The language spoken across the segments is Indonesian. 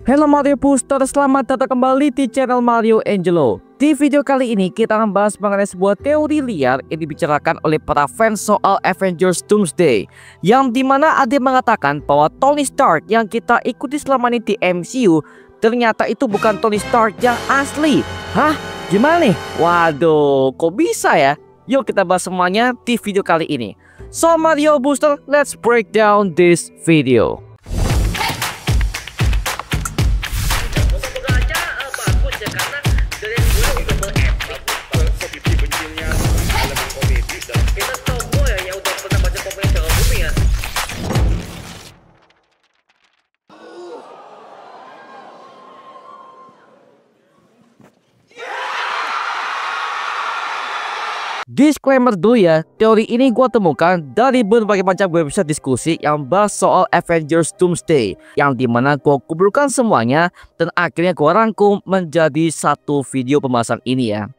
Halo Mario Booster, selamat datang kembali di channel Mario Angelo. Di video kali ini kita akan bahas mengenai sebuah teori liar yang dibicarakan oleh para fans soal Avengers Doomsday, yang dimana ada yang mengatakan bahwa Tony Stark yang kita ikuti selama ini di MCU ternyata itu bukan Tony Stark yang asli. Hah? Gimana nih? Waduh, kok bisa ya? Yuk kita bahas semuanya di video kali ini. So Mario Booster, let's break down this video. Disclaimer dulu ya, teori ini gue temukan dari berbagai macam website diskusi yang bahas soal Avengers Doomsday, yang dimana gue kumpulkan semuanya dan akhirnya gue rangkum menjadi satu video pembahasan ini ya.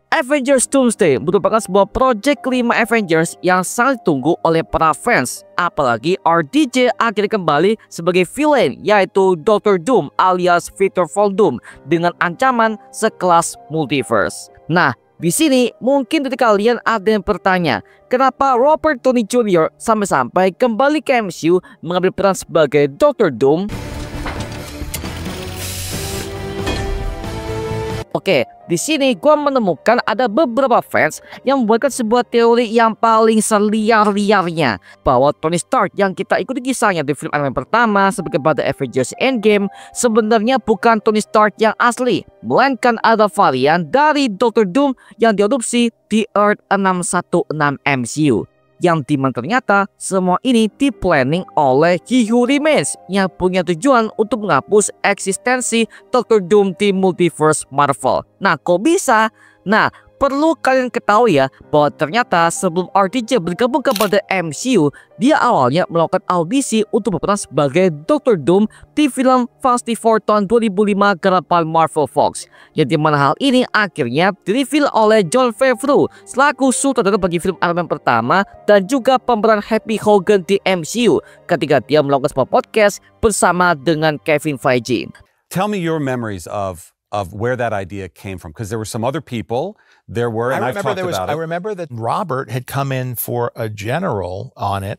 Avengers Doomsday merupakan sebuah project kelima Avengers yang sangat ditunggu oleh para fans, apalagi RDJ akhirnya kembali sebagai villain, yaitu Dr. Doom alias Victor Von Doom dengan ancaman sekelas multiverse. Nah, di sini mungkin dari kalian ada yang bertanya, kenapa Robert Downey Jr. sampai-sampai kembali ke MCU mengambil peran sebagai Dr. Doom? Oke, di sini gue menemukan ada beberapa fans yang membuatkan sebuah teori yang paling seliar-liarnya, bahwa Tony Stark yang kita ikuti kisahnya di film Iron Man pertama sebagai pada Avengers Endgame sebenarnya bukan Tony Stark yang asli, melainkan ada varian dari Dr. Doom yang diadopsi di Earth 616 MCU. Yang dimana ternyata semua ini di-planning oleh He Who Remains yang punya tujuan untuk menghapus eksistensi Dr. Doom di multiverse Marvel. Nah, kok bisa? Nah, perlu kalian ketahui ya, bahwa ternyata sebelum RDJ bergabung kepada MCU, dia awalnya melakukan audisi untuk berperan sebagai Dr. Doom di film Fantastic Four tahun 2005 garapan Marvel Fox, yang dimana hal ini akhirnya di-reveal oleh Jon Favreau selaku sutradara bagi film Iron Man pertama dan juga pemeran Happy Hogan di MCU ketika dia melakukan sebuah podcast bersama dengan Kevin Feige. Tell me your memories of where that idea came from, because there were some other people. There were, and I've talked about it. I remember that Robert had come in for a general on it,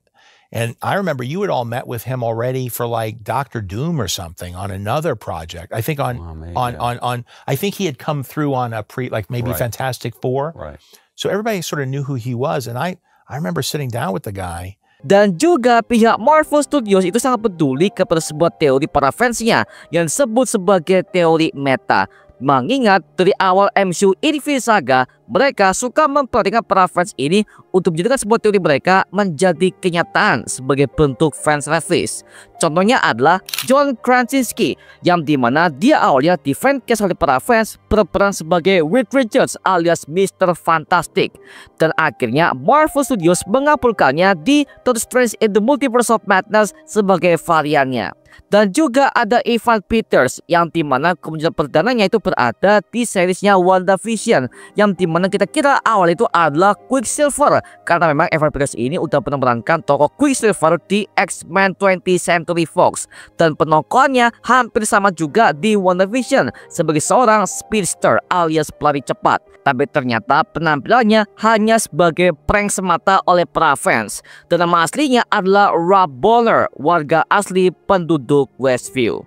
and I remember you had all met with him already for like Doctor Doom or something on another project. I think on I think he had come through on a maybe Fantastic Four. Right. So everybody sort of knew who he was, and I remember sitting down with the guy. Dan juga pihak Marvel Studios itu sangat peduli kepada sebuah teori para fansnya yang disebut sebagai teori meta. Mengingat dari awal MCU Infinity Saga, mereka suka memperhatikan para fans ini untuk menjadikan sebuah teori mereka menjadi kenyataan sebagai bentuk fans service. Contohnya adalah John Krasinski, yang dimana dia awalnya di fancast oleh para fans berperan sebagai Reed Richards alias Mr. Fantastic, dan akhirnya Marvel Studios mengabulkannya di Doctor Strange in the Multiverse of Madness sebagai variannya. Dan juga ada Evan Peters, yang dimana kemunculan perdananya itu berada di seriesnya WandaVision, yang dimana kita kira awal itu adalah Quicksilver, karena memang Evan Peters ini udah pernah memerankan tokoh Quicksilver di X-Men 20th Century Fox, dan penokohannya hampir sama juga di WandaVision sebagai seorang speedster alias pelari cepat. Tapi ternyata penampilannya hanya sebagai prank semata oleh para fans, dan nama aslinya adalah Rob Bonner, warga asli penduduk Westview.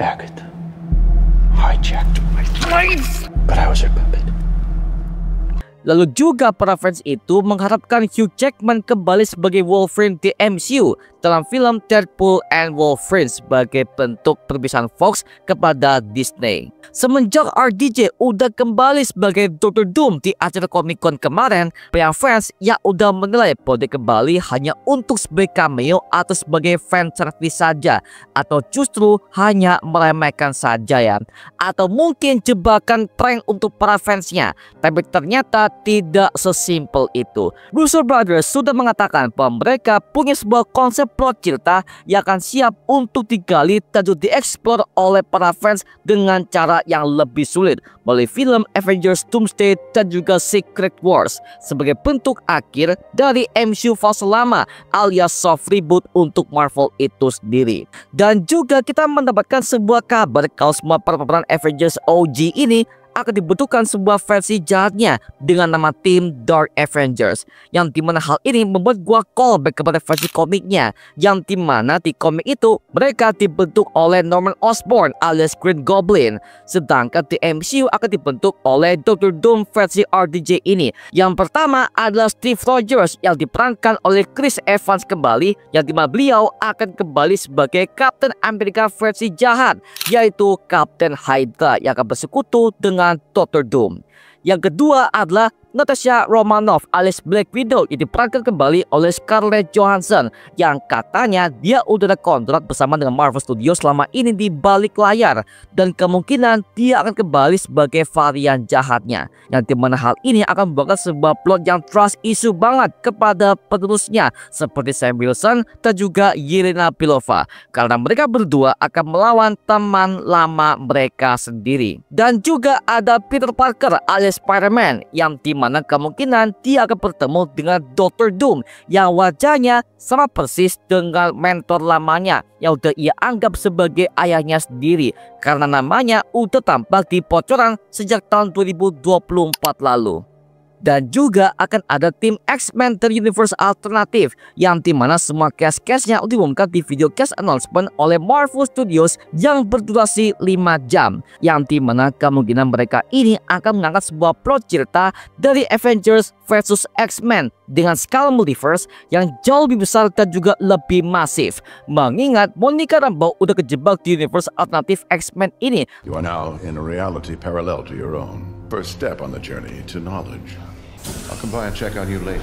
Agatha hijacked my life, but I was her puppet. Lalu juga para fans itu mengharapkan Hugh Jackman kembali sebagai Wolverine di MCU dalam film Deadpool and Wolverine sebagai bentuk perpisahan Fox kepada Disney. Semenjak RDJ udah kembali sebagai Dr. Doom di acara Comic Con kemarin, pihak fans yang udah menilai bahwa dia kembali hanya untuk sebagai cameo atau sebagai fan service saja, atau justru hanya meremehkan saja ya, atau mungkin jebakan prank untuk para fansnya. Tapi ternyata tidak sesimpel itu. Russo Brothers sudah mengatakan bahwa mereka punya sebuah konsep plot cerita yang akan siap untuk digali dan dieksplor oleh para fans dengan cara yang lebih sulit melalui film Avengers Doomsday dan juga Secret Wars sebagai bentuk akhir dari MCU fase lama alias soft reboot untuk Marvel itu sendiri. Dan juga kita mendapatkan sebuah kabar kalau semua pemeran Avengers OG ini akan dibutuhkan sebuah versi jahatnya dengan nama tim Dark Avengers, yang dimana hal ini membuat gua callback kepada versi komiknya, yang dimana di komik itu mereka dibentuk oleh Norman Osborn alias Green Goblin, sedangkan di MCU akan dibentuk oleh Dr. Doom versi RDJ ini. Yang pertama adalah Steve Rogers yang diperankan oleh Chris Evans kembali, yang dimana beliau akan kembali sebagai Captain America versi jahat, yaitu Captain Hydra yang akan bersekutu dengan Dr. Doom. Yang kedua adalah Natasha Romanoff alias Black Widow yang diperankan kembali oleh Scarlett Johansson, yang katanya dia udah ada kontrak bersama dengan Marvel Studios selama ini di balik layar, dan kemungkinan dia akan kembali sebagai varian jahatnya, yang dimana hal ini akan membawa sebuah plot yang trust issue banget kepada penerusnya seperti Sam Wilson dan juga Yelena Belova, karena mereka berdua akan melawan teman lama mereka sendiri. Dan juga ada Peter Parker alias Spider-Man, yang dimana kemungkinan dia akan bertemu dengan Dr. Doom yang wajahnya sama persis dengan mentor lamanya yang udah ia anggap sebagai ayahnya sendiri, karena namanya udah tampak di pocoran sejak tahun 2024 lalu. Dan juga akan ada tim X-Men The Universe Alternatif, yang dimana semua cast-castnya diumumkan di video cast announcement oleh Marvel Studios yang berdurasi 5 jam, yang dimana kemungkinan mereka ini akan mengangkat sebuah plot cerita dari Avengers versus X-Men dengan skala multiverse yang jauh lebih besar dan juga lebih masif, mengingat Monica Rambeau udah kejebak di universe alternatif X-Men ini. You are now in a reality parallel to your own. First step on the journey to knowledge. I'll come by and check on you later.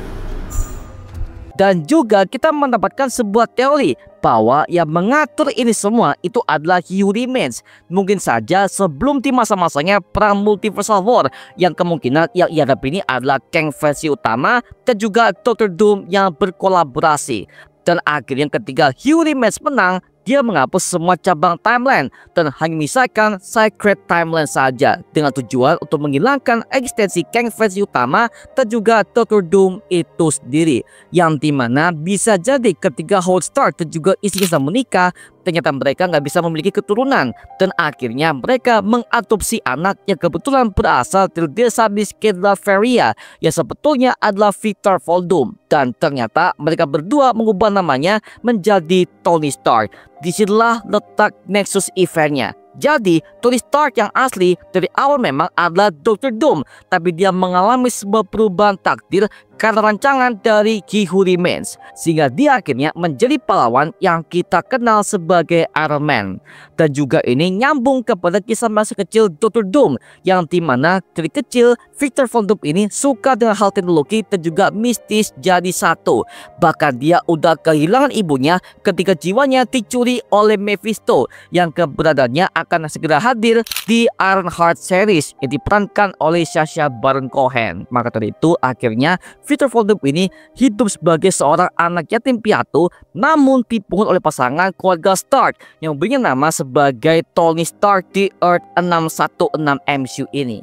Dan juga kita mendapatkan sebuah teori bahwa yang mengatur ini semua itu adalah He Who Remains. Mungkin saja sebelum di masa-masanya perang Multiversal War, yang kemungkinan yang ia hadapi ini adalah Kang versi utama dan juga Dr. Doom yang berkolaborasi. Dan akhirnya ketika He Who Remains menang, dia menghapus semua cabang timeline dan hanya menyisakan Secret Timeline saja, dengan tujuan untuk menghilangkan eksistensi Kang versi utama dan juga Dr. Doom itu sendiri, yang dimana bisa jadi ketika Howard Stark dan juga istrinya menikah, ternyata mereka nggak bisa memiliki keturunan, dan akhirnya mereka mengadopsi anak yang kebetulan berasal dari desa miskin Latveria yang sebetulnya adalah Victor Von Doom, dan ternyata mereka berdua mengubah namanya menjadi Tony Stark. Disinilah letak Nexus eventnya. Jadi Tony Stark yang asli dari awal memang adalah Dr. Doom, tapi dia mengalami sebuah perubahan takdir karena rancangan dari He Who Remains, sehingga dia akhirnya menjadi pahlawan yang kita kenal sebagai Iron Man. Dan juga ini nyambung kepada kisah masa kecil Dr. Doom, yang dimana dari kecil Victor Von Doom ini suka dengan hal teknologi dan juga mistis jadi satu. Bahkan dia udah kehilangan ibunya ketika jiwanya dicuri oleh Mephisto, yang keberadaannya akan segera hadir di Ironheart series yang diperankan oleh Sacha Baron Cohen. Maka dari itu akhirnya Victor Von Doom ini hidup sebagai seorang anak yatim piatu, namun dipungut oleh pasangan keluarga Stark yang memberinya nama sebagai Tony Stark di Earth 616 MCU ini.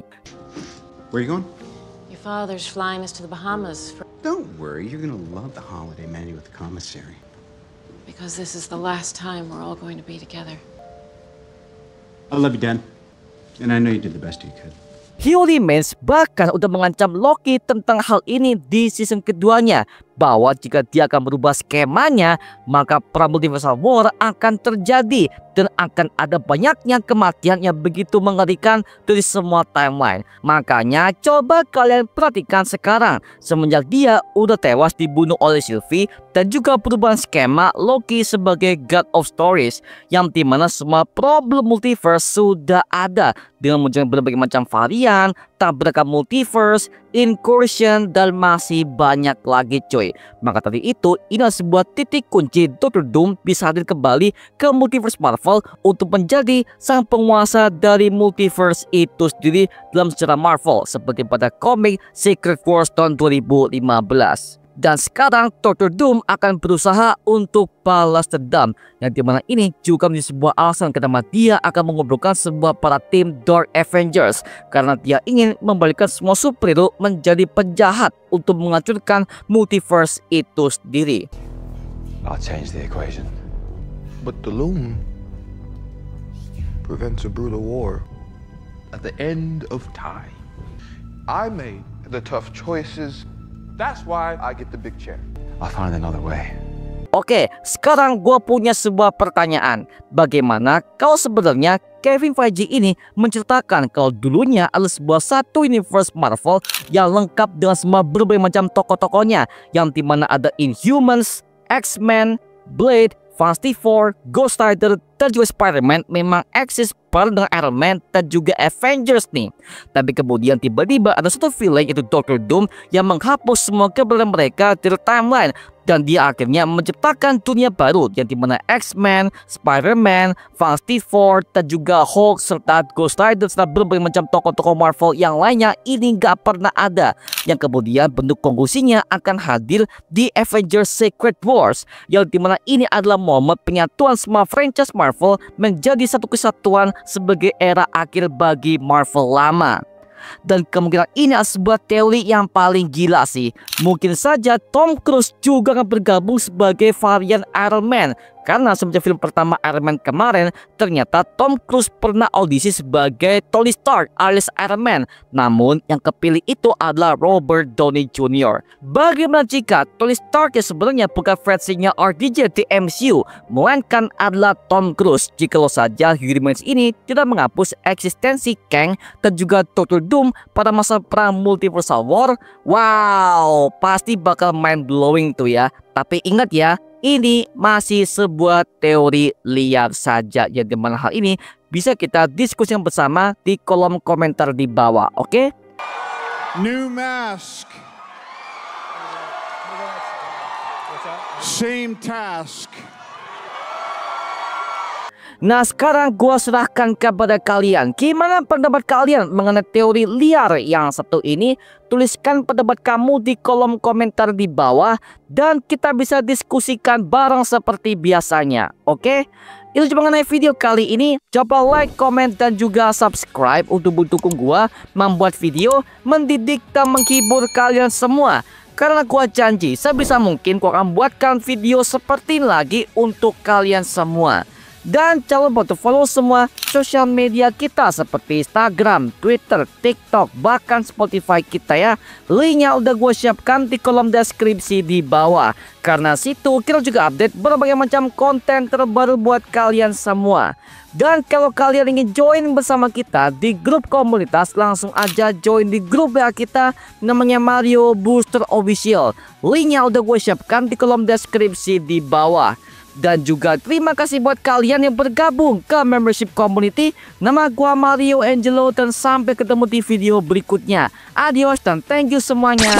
Where are you going? Your father's flying us to the Bahamas. Don't worry, you're gonna love the holiday menu with the commissary. Because this is the last time we're all going to be together. I love you, Dad. And I know you did the best you could. He Who Remains bahkan udah mengancam Loki tentang hal ini di season keduanya, bahwa jika dia akan merubah skemanya, maka perang Multiversal War akan terjadi dan akan ada banyaknya kematian yang begitu mengerikan dari semua timeline. Makanya coba kalian perhatikan sekarang, semenjak dia udah tewas dibunuh oleh Sylvie, dan juga perubahan skema Loki sebagai God of Stories, yang dimana semua problem multiverse sudah ada dengan munculnya berbagai macam varian, tabrakan multiverse, incursion, dan masih banyak lagi cuy. Maka tadi itu ini sebuah titik kunci Dr. Doom bisa hadir kembali ke multiverse Marvel untuk menjadi sang penguasa dari multiverse itu sendiri dalam sejarah Marvel, seperti pada komik Secret Wars tahun 2015. Dan sekarang Dr. Doom akan berusaha untuk balas dendam, yang dimana ini juga menjadi sebuah alasan kenapa dia akan mengumpulkan sebuah para tim Dark Avengers, karena dia ingin membalikan semua superhero menjadi penjahat untuk menghancurkan multiverse itu sendiri. I'll change the equation. But the loom prevents a brutal war. At the end of time, I made the tough choices. That's why I get the big chair. I'll find another way. Oke, sekarang gue punya sebuah pertanyaan. Bagaimana kalau sebenarnya Kevin Feige ini menceritakan kalau dulunya adalah sebuah satu universe Marvel yang lengkap dengan semua berbagai macam tokoh-tokohnya, yang dimana ada Inhumans, X-Men, Blade, Fantastic Four, Ghost Rider, dan juga Spider-Man memang eksis bareng dengan Iron Man dan juga Avengers nih. Tapi kemudian tiba-tiba ada satu villain, yaitu Dr. Doom, yang menghapus semua keberadaan mereka dari timeline. Dan dia akhirnya menciptakan dunia baru yang dimana X-Men, Spider-Man, Fantastic Four, dan juga Hulk, serta Ghost Rider, serta berbagai macam tokoh-tokoh Marvel yang lainnya ini gak pernah ada. Yang kemudian bentuk konklusinya akan hadir di Avengers Secret Wars, yang dimana ini adalah momen penyatuan semua franchise Marvel menjadi satu kesatuan sebagai era akhir bagi Marvel lama. Dan kemungkinan ini adalah sebuah teori yang paling gila sih. Mungkin saja Tom Cruise juga akan bergabung sebagai varian Iron Man, karena semenjak film pertama Iron Man kemarin, ternyata Tom Cruise pernah audisi sebagai Tony Stark alias Iron Man. Namun yang kepilih itu adalah Robert Downey Jr. Bagaimana jika Tony Stark yang sebenarnya bukan versinya RDJ di MCU, melainkan adalah Tom Cruise, jikalau saja Huey Lewis ini tidak menghapus eksistensi Kang dan juga Dr. Doom pada masa perang Multiversal War? Wow, pasti bakal mind blowing tuh ya. Tapi ingat ya, ini masih sebuah teori liar saja, yang dimana hal ini bisa kita diskusikan bersama di kolom komentar di bawah, oke? New mask. Same task. Nah, sekarang gua serahkan kepada kalian. Gimana pendapat kalian mengenai teori liar yang satu ini? Tuliskan pendapat kamu di kolom komentar di bawah dan kita bisa diskusikan bareng seperti biasanya. Oke? Itu cuma mengenai video kali ini. Coba like, komen, dan juga subscribe untuk mendukung gua membuat video mendidik dan menghibur kalian semua. Karena gua janji sebisa mungkin gua akan buatkan video seperti ini lagi untuk kalian semua. Dan jangan lupa untuk follow semua sosial media kita seperti Instagram, Twitter, TikTok, bahkan Spotify kita ya. Linknya udah gue siapkan di kolom deskripsi di bawah. Karena situ kita juga update berbagai macam konten terbaru buat kalian semua. Dan kalau kalian ingin join bersama kita di grup komunitas, langsung aja join di grup WA kita namanya Mario Booster Official. Linknya udah gue siapkan di kolom deskripsi di bawah. Dan juga terima kasih buat kalian yang bergabung ke membership community. Nama gua Mario Angelo dan sampai ketemu di video berikutnya. Adios dan thank you semuanya.